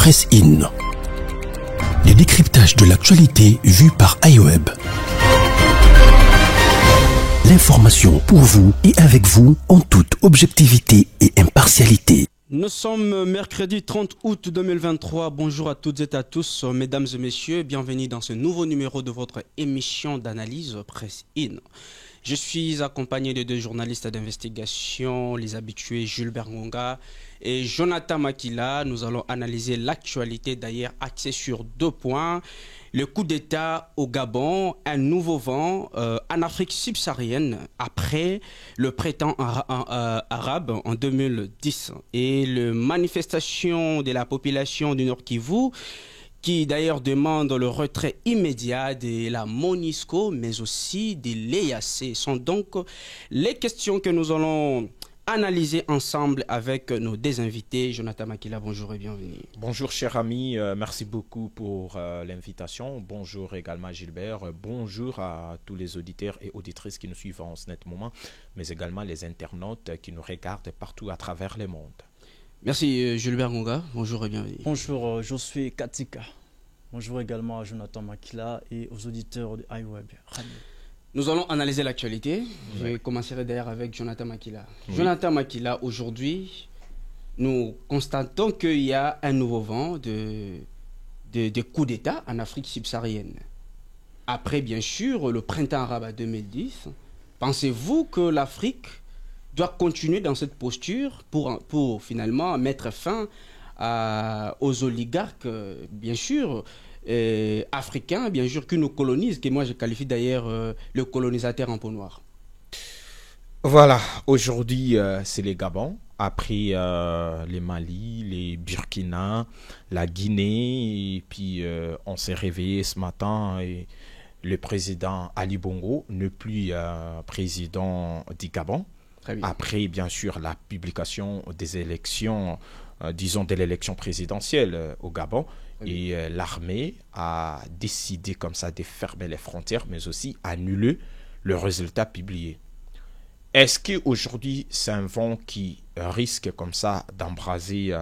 Presse In. Le décryptage de l'actualité vu par iWeb. L'information pour vous et avec vous en toute objectivité et impartialité. Nous sommes mercredi 30 août 2023. Bonjour à toutes et à tous, mesdames et messieurs. Bienvenue dans ce nouveau numéro de votre émission d'analyse Presse In. Je suis accompagné de deux journalistes d'investigation, les habitués Jules Bergonga et Jonathan Makila. Nous allons analyser l'actualité, d'ailleurs axée sur deux points. Le coup d'État au Gabon, un nouveau vent en Afrique subsaharienne après le printemps arabe en 2010 et les manifestations de la population du Nord Kivu qui d'ailleurs demande le retrait immédiat de la MONUSCO mais aussi de l'EAC. Sont donc les questions que nous allons analyser ensemble avec nos deux invités. Jonathan Makila, bonjour et bienvenue. Bonjour cher ami, merci beaucoup pour l'invitation. Bonjour également Gilbert, bonjour à tous les auditeurs et auditrices qui nous suivent en ce net moment, mais également les internautes qui nous regardent partout à travers le monde. Merci Gilbert Gonga, bonjour et bienvenue. Bonjour, je suis Katika. Bonjour également à Jonathan Makila et aux auditeurs de iWeb Radio. Nous allons analyser l'actualité. Je commencerai d'ailleurs avec Jonathan Makila. Oui. Jonathan Makila, aujourd'hui, nous constatons qu'il y a un nouveau vent de coups d'État en Afrique subsaharienne. Après, bien sûr, le printemps arabe à 2010, pensez-vous que l'Afrique doit continuer dans cette posture pour finalement mettre fin aux oligarques, bien sûr, africains, bien sûr, qui nous colonisent, que moi je qualifie d'ailleurs le colonisateur en peau noire. Voilà, aujourd'hui c'est les Gabon, après les Mali, les Burkina, la Guinée, et puis on s'est réveillé ce matin et le président Ali Bongo n'est plus président du Gabon. Après, bien sûr, la publication des élections, disons de l'élection présidentielle au Gabon, et l'armée a décidé comme ça de fermer les frontières, mais aussi annuler le résultat publié. Est-ce qu'aujourd'hui, c'est un vent qui risque comme ça d'embraser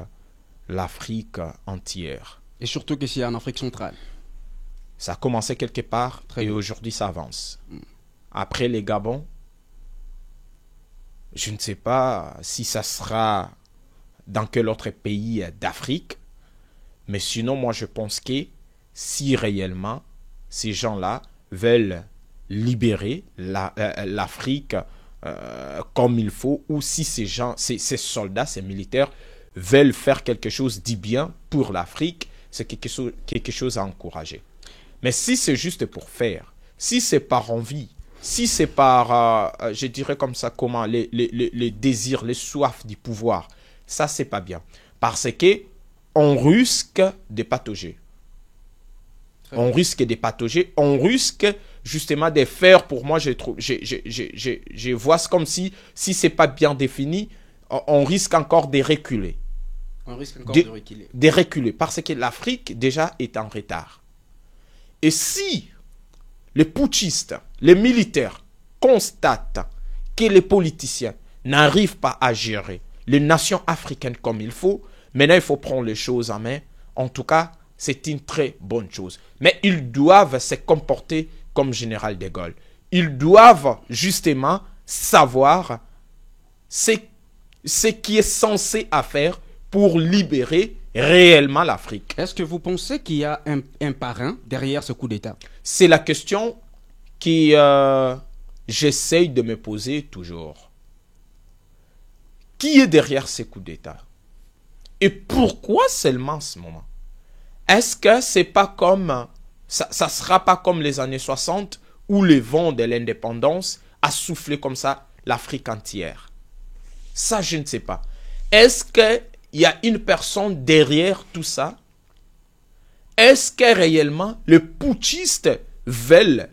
l'Afrique entière? Et surtout que c'est en Afrique centrale. Ça a commencé quelque part et aujourd'hui ça avance. Après les Gabon, je ne sais pas si ça sera dans quel autre pays d'Afrique, mais sinon moi je pense que si réellement ces gens-là veulent libérer l'Afrique comme il faut, ou si ces gens, ces soldats, ces militaires veulent faire quelque chose de bien pour l'Afrique, c'est quelque chose à encourager. Mais si c'est juste pour faire, si c'est par envie, si c'est par, je dirais comme ça, comment, les désirs, les soifs du pouvoir, ça c'est pas bien. Parce que on risque de patauger. On risque de patauger, on risque justement de faire, pour moi, je vois c'est comme si c'est pas bien défini, on risque encore de reculer. On risque encore de reculer. De reculer, parce que l'Afrique déjà est en retard. Et si les putschistes, les militaires constatent que les politiciens n'arrivent pas à gérer les nations africaines comme il faut, maintenant il faut prendre les choses en main. En tout cas, c'est une très bonne chose. Mais ils doivent se comporter comme Général de Gaulle. Ils doivent justement savoir ce qui est censé à faire pour libérer réellement l'Afrique. Est-ce que vous pensez qu'il y a un parrain derrière ce coup d'État? C'est la question que j'essaye de me poser toujours. Qui est derrière ces coups d'État? Et pourquoi seulement en ce moment? Est-ce que c'est pas comme ça sera pas comme les années 60 où le vent de l'indépendance a soufflé comme ça l'Afrique entière? Ça, je ne sais pas. Est-ce qu'il y a une personne derrière tout ça? Est-ce que réellement les putschistes veulent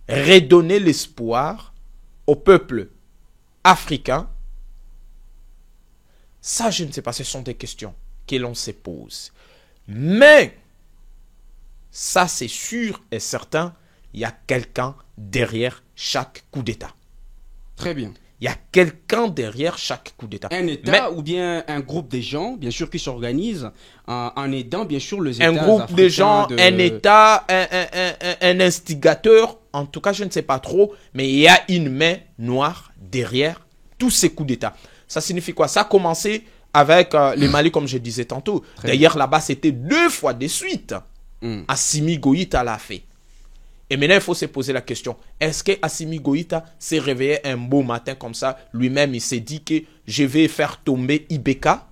redonner l'espoir au peuple africain? Ça, je ne sais pas. Ce sont des questions que l'on se pose. Mais, ça c'est sûr et certain, il y a quelqu'un derrière chaque coup d'État. Très bien. Il y a quelqu'un derrière chaque coup d'État. Un État ou bien un groupe de gens, bien sûr, qui s'organisent en aidant, bien sûr, les États un groupe de gens, un État, un instigateur, en tout cas, je ne sais pas trop, mais il y a une main noire derrière tous ces coups d'État. Ça signifie quoi? Ça a commencé avec le Mali, comme je disais tantôt. D'ailleurs, là-bas, c'était 2 fois de suite. Assimi Goïta l'a fait. Et maintenant, il faut se poser la question. Est-ce que Assimi Goïta s'est réveillé un beau matin comme ça? Lui-même, il s'est dit que je vais faire tomber Ibeka.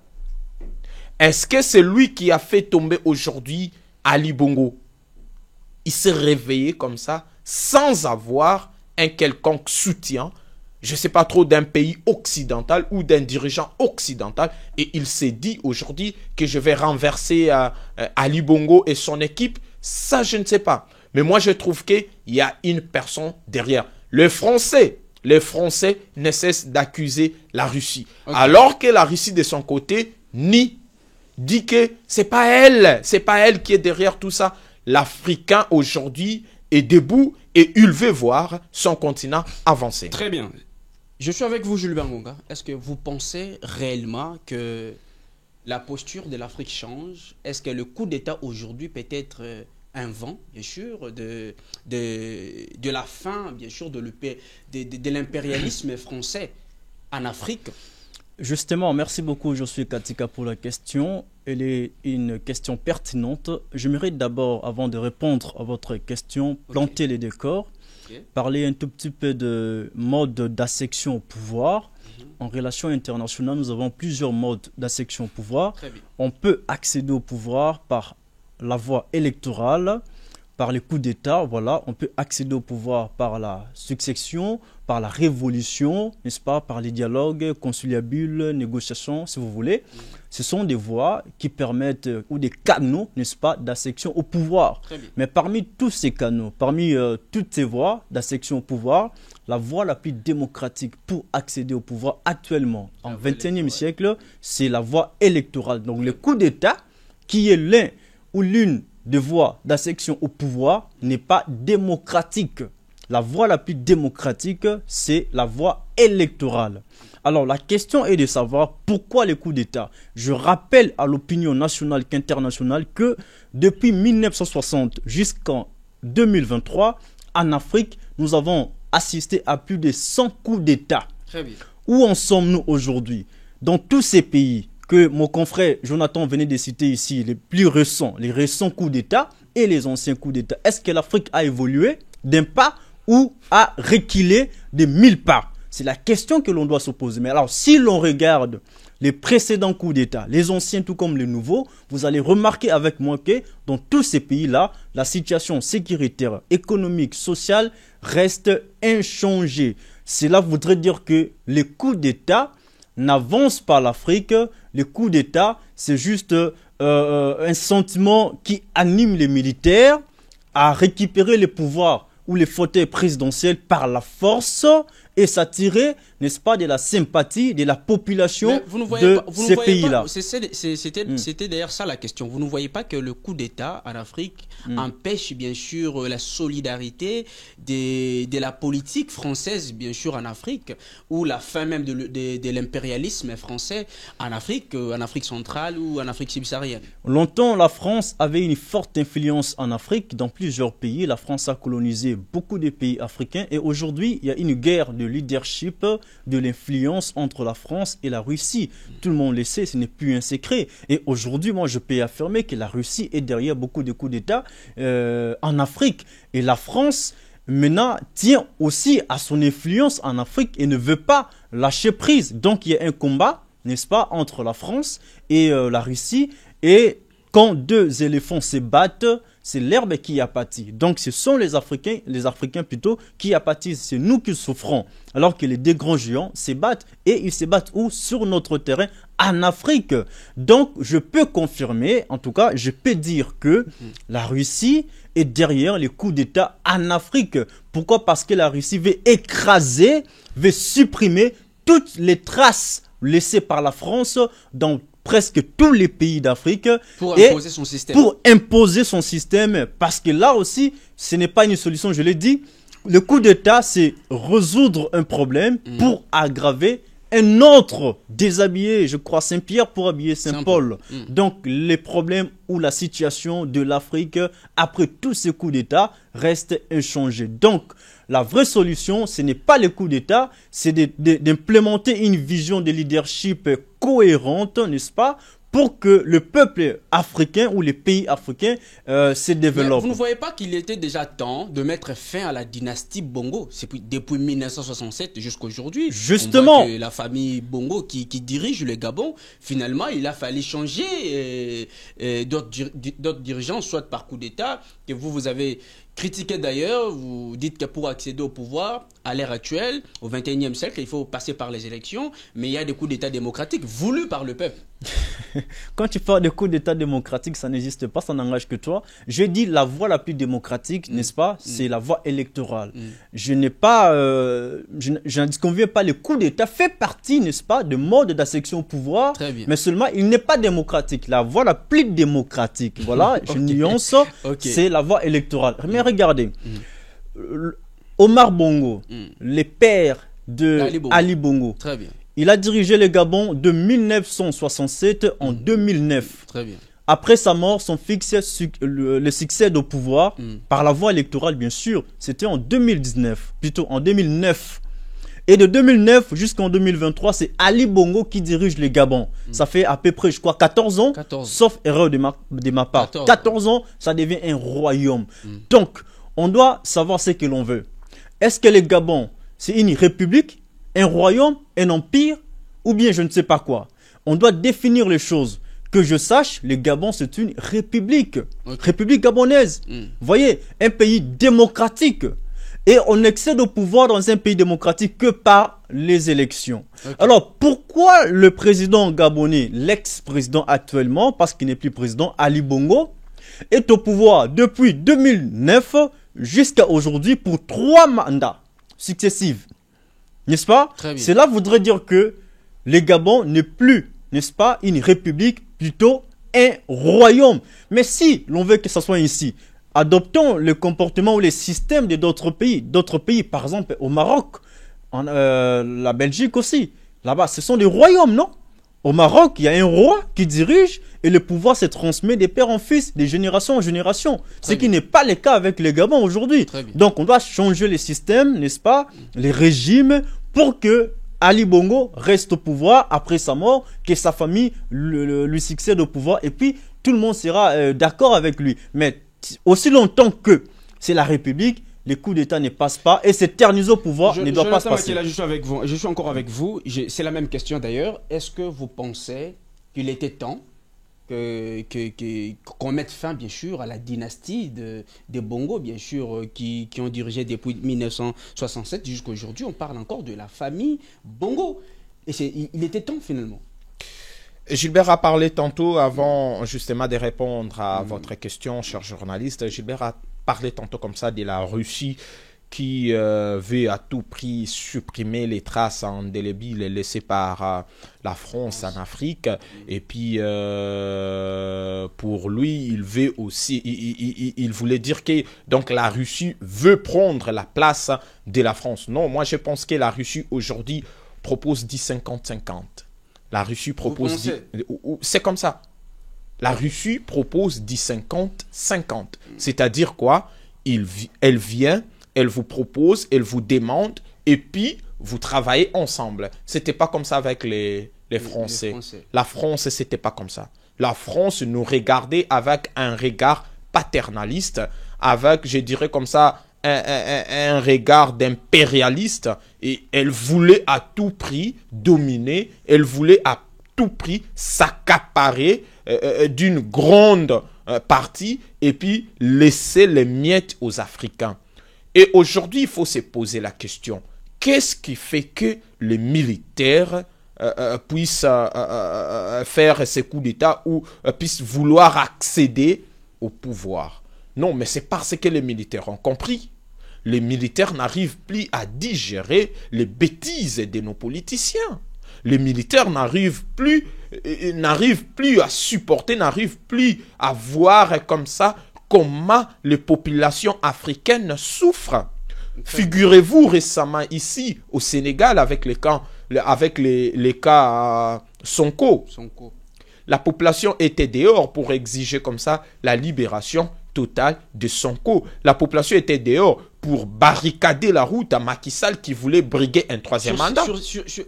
Est-ce que c'est lui qui a fait tomber aujourd'hui Ali Bongo? Il s'est réveillé comme ça, sans avoir un quelconque soutien, je ne sais pas trop, d'un pays occidental ou d'un dirigeant occidental. Et il s'est dit aujourd'hui que je vais renverser Ali Bongo et son équipe. Ça, je ne sais pas. Mais moi, je trouve qu'il y a une personne derrière. Les Français ne cessent d'accuser la Russie. Okay. Alors que la Russie, de son côté, dit que c'est pas elle qui est derrière tout ça. L'Africain, aujourd'hui, est debout et il veut voir son continent avancer. Très bien. Je suis avec vous, Jules Bermonga. Est-ce que vous pensez réellement que la posture de l'Afrique change? Est-ce que le coup d'État aujourd'hui peut être un vent, bien sûr, de la fin, bien sûr, de l'impérialisme français en Afrique? Justement, merci beaucoup, je suis Katika, pour la question. Elle est une question pertinente. J'aimerais d'abord, avant de répondre à votre question, planter les décors, parler un tout petit peu de mode d'assection au pouvoir. En relation internationale, nous avons plusieurs modes d'assection au pouvoir. On peut accéder au pouvoir par la voie électorale, par les coups d'État, voilà, on peut accéder au pouvoir par la succession, par la révolution, n'est-ce pas, par les dialogues conciliables, négociations, si vous voulez. Ce sont des voies qui permettent, ou des canaux, n'est-ce pas, d'assection au pouvoir. Mais parmi tous ces canaux, parmi toutes ces voies d'assection au pouvoir, la voie la plus démocratique pour accéder au pouvoir actuellement, en XXIe siècle, c'est la voie électorale. Donc le coup d'État, qui est l'un ou l'une des voies d'assection au pouvoir, n'est pas démocratique. La voie la plus démocratique, c'est la voie électorale. Alors, la question est de savoir pourquoi les coups d'État. Je rappelle à l'opinion nationale qu'internationale que depuis 1960 jusqu'en 2023, en Afrique, nous avons assisté à plus de 100 coups d'État. Très bien. Où en sommes-nous aujourd'hui? Dans tous ces pays que mon confrère Jonathan venait de citer ici, les récents coups d'État et les anciens coups d'État, est-ce que l'Afrique a évolué d'un pas ou a reculé de 1000 pas? C'est la question que l'on doit se poser. Mais alors, si l'on regarde les précédents coups d'État, les anciens tout comme les nouveaux, vous allez remarquer avec moi que dans tous ces pays-là, la situation sécuritaire, économique, sociale reste inchangée. Cela voudrait dire que les coups d'État n'avancent pas l'Afrique. Les coups d'État, c'est juste un sentiment qui anime les militaires à récupérer les pouvoirs ou les fauteuils présidentiels par la force et s'attirer, n'est-ce pas, de la sympathie de la population de ces pays-là. C'était d'ailleurs ça la question. Vous ne voyez pas que le coup d'État en Afrique empêche bien sûr la solidarité de la politique française, bien sûr, en Afrique, ou la fin même de l'impérialisme français en Afrique centrale ou en Afrique subsaharienne? Longtemps, la France avait une forte influence en Afrique. Dans plusieurs pays, la France a colonisé beaucoup de pays africains et aujourd'hui, il y a une guerre de leadership, de l'influence entre la France et la Russie. Tout le monde le sait, ce n'est plus un secret. Et aujourd'hui, moi, je peux affirmer que la Russie est derrière beaucoup de coups d'État en Afrique. Et la France, maintenant, tient aussi à son influence en Afrique et ne veut pas lâcher prise. Donc, il y a un combat, n'est-ce pas, entre la France et la Russie. Et quand deux éléphants se battent, c'est l'herbe qui a pâti. Donc, ce sont les Africains plutôt, qui a pâti. C'est nous qui souffrons. Alors que les deux grands géants se battent. Et ils se battent où? Sur notre terrain, en Afrique. Donc, je peux confirmer, en tout cas, je peux dire que la Russie est derrière les coups d'État en Afrique. Pourquoi? Parce que la Russie veut écraser, veut supprimer toutes les traces laissées par la France dans presque tous les pays d'Afrique pour imposer son système. Pour imposer son système, parce que là aussi, ce n'est pas une solution, je l'ai dit. Le coup d'État, c'est résoudre un problème pour aggraver un autre, déshabillé, je crois, Saint-Pierre pour habiller Saint-Paul. Donc, les problèmes ou la situation de l'Afrique, après tous ces coups d'État, reste inchangée. Donc, la vraie solution, ce n'est pas les coups d'État, c'est d'implémenter une vision de leadership cohérente, n'est-ce pas, pour que le peuple africain ou les pays africains se développent. Vous ne voyez pas qu'il était déjà temps de mettre fin à la dynastie Bongo? C'est depuis 1967 jusqu'à aujourd'hui. Justement. La famille Bongo qui dirige le Gabon, finalement, il a fallu changer d'autres dirigeants, soit par coup d'État, que vous avez critiqué d'ailleurs. Vous dites que pour accéder au pouvoir, à l'ère actuelle, au XXIe siècle, il faut passer par les élections, mais il y a des coups d'État démocratiques voulus par le peuple. Quand tu parles de coups d'État démocratiques, ça n'existe pas, ça n'engage que toi. Je dis la voie la plus démocratique, n'est-ce pas? C'est la voie électorale. Je n'ai pas, je n'en disconviens pas. Le coup d'État fait partie, n'est-ce pas, de mode d'accession au pouvoir, mais seulement il n'est pas démocratique. La voie la plus démocratique, voilà, je nuance, c'est la voie électorale. Mais regardez, Omar Bongo, le père de Ali Bongo. Très bien. Il a dirigé le Gabon de 1967 en 2009. Très bien. Après sa mort, son fils le succède au pouvoir par la voie électorale, bien sûr. C'était en 2019, plutôt en 2009. Et de 2009 jusqu'en 2023, c'est Ali Bongo qui dirige le Gabon. Ça fait à peu près, je crois, 14 ans, sauf erreur de ma part. 14 ans, ça devient un royaume. Donc, on doit savoir ce que l'on veut. Est-ce que le Gabon, c'est une république, un royaume, un empire, ou bien je ne sais pas quoi? On doit définir les choses. Que je sache, le Gabon, c'est une république. République gabonaise. Vous voyez, un pays démocratique. Et on accède au pouvoir dans un pays démocratique que par les élections. Alors, pourquoi le président gabonais, l'ex-président actuellement, parce qu'il n'est plus président, Ali Bongo, est au pouvoir depuis 2009 jusqu'à aujourd'hui pour 3 mandats successifs? N'est-ce pas? Cela voudrait dire que le Gabon n'est plus, n'est-ce pas, une république, plutôt un royaume. Mais si l'on veut que ça soit ici, adoptons le comportement ou les systèmes de d'autres pays. D'autres pays, par exemple au Maroc, la Belgique aussi. Là-bas, ce sont des royaumes, non? Au Maroc, il y a un roi qui dirige et le pouvoir se transmet des pères en fils, de génération en génération. Ce qui n'est pas le cas avec le Gabon aujourd'hui. Donc, on doit changer les systèmes, n'est-ce pas, les régimes, pour que Ali Bongo reste au pouvoir après sa mort, que sa famille lui succède au pouvoir et puis tout le monde sera d'accord avec lui. Mais aussi longtemps que c'est la République, les coups d'État ne passent pas et s'éterniser au pouvoir ne doit pas se passer. Je suis avec vous. Je suis encore avec vous. C'est la même question d'ailleurs. Est-ce que vous pensez qu'il était temps qu'on mette fin, bien sûr, à la dynastie des Bongo, bien sûr, qui ont dirigé depuis 1967 jusqu'à aujourd'hui? On parle encore de la famille Bongo. Et il était temps, finalement. Gilbert a parlé tantôt, avant justement de répondre à votre question, cher journaliste, Gilbert a parlé tantôt comme ça de la Russie qui veut à tout prix supprimer les traces indélébiles laissées par la France en Afrique. Et puis, pour lui, il veut aussi, il voulait dire que donc la Russie veut prendre la place de la France. Non, moi je pense que la Russie aujourd'hui propose 10-50-50. La Russie propose... C'est comme ça. La Russie propose 10-50-50. C'est-à-dire quoi? Elle vient, elle vous propose, elle vous demande, et puis vous travaillez ensemble. C'était pas comme ça avec les Français. La France, c'était pas comme ça. La France nous regardait avec un regard paternaliste, avec, je dirais comme ça, un regard d'impérialiste, et elle voulait à tout prix dominer, elle voulait à tout prix s'accaparer d'une grande partie et puis laisser les miettes aux Africains. Et aujourd'hui, il faut se poser la question, qu'est-ce qui fait que les militaires puissent faire ces coups d'État ou puissent vouloir accéder au pouvoir? Non, mais c'est parce que les militaires ont compris. Les militaires n'arrivent plus à digérer les bêtises de nos politiciens. Les militaires n'arrivent plus à supporter, n'arrivent plus à voir comme ça comment les populations africaines souffrent. Figurez-vous récemment ici au Sénégal avec les cas Sonko. La population était dehors pour exiger comme ça la libération totale de Sonko. La population était dehors pour barricader la route à Macky Sall qui voulait briguer un troisième mandat.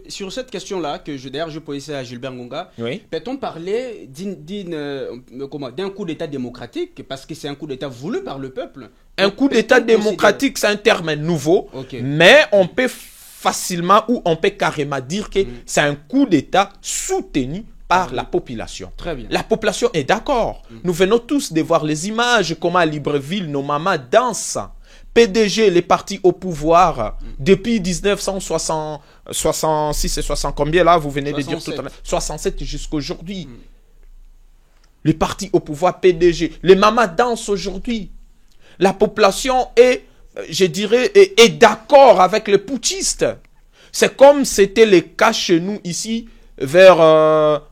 Sur cette question-là, d'ailleurs je posais à Gilbert Ngonga, oui. Peut-on parler d'un coup d'État démocratique, parce que c'est un coup d'État voulu par le peuple? Un coup d'État démocratique, c'est un terme nouveau, mais on peut facilement ou on peut carrément dire que c'est un coup d'État soutenu par la population. Très bien. La population est d'accord. Nous venons tous de voir les images, comment à Libreville, nos mamans dansent. PDG, les partis au pouvoir, depuis 1966 et 60, combien là, vous venez 67. De dire tout à l'heure, 67 jusqu'aujourd'hui. Les partis au pouvoir, PDG, les mamans dansent aujourd'hui. La population est, je dirais, est d'accord avec les putschistes. C'est comme c'était le cas chez nous ici, vers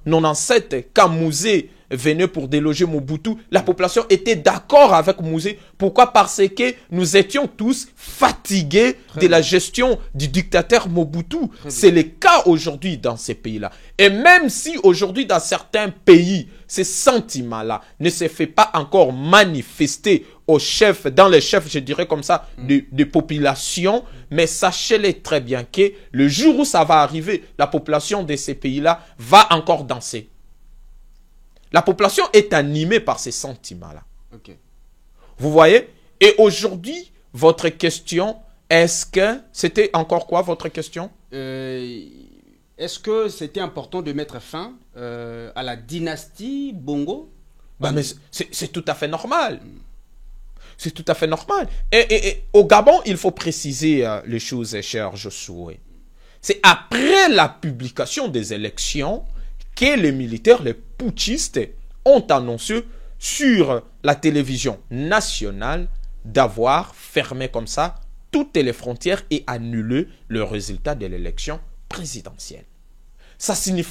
97, quand Mouzé venait pour déloger Mobutu, la population était d'accord avec Mouzé. Pourquoi? Parce que nous étions tous fatigués de la gestion du dictateur Mobutu. C'est le cas aujourd'hui dans ces pays-là. Et même si aujourd'hui dans certains pays, ces sentiments-là ne se fait pas encore manifester aux chefs, dans les chefs, je dirais comme ça, de population, mais sachez-le très bien que le jour où ça va arriver, la population de ces pays-là va encore danser. La population est animée par ces sentiments-là. Vous voyez? Et aujourd'hui, votre question, est-ce que... C'était encore quoi votre question? Est-ce que c'était important de mettre fin à la dynastie Bongo? Mais c'est tout à fait normal. C'est tout à fait normal. Et au Gabon, il faut préciser les choses, cher Josué. C'est après la publication des élections que les militaires, les putschistes, ont annoncé sur la télévision nationale d'avoir fermé comme ça toutes les frontières et annulé le résultat de l'élection présidentielle. Ça signifie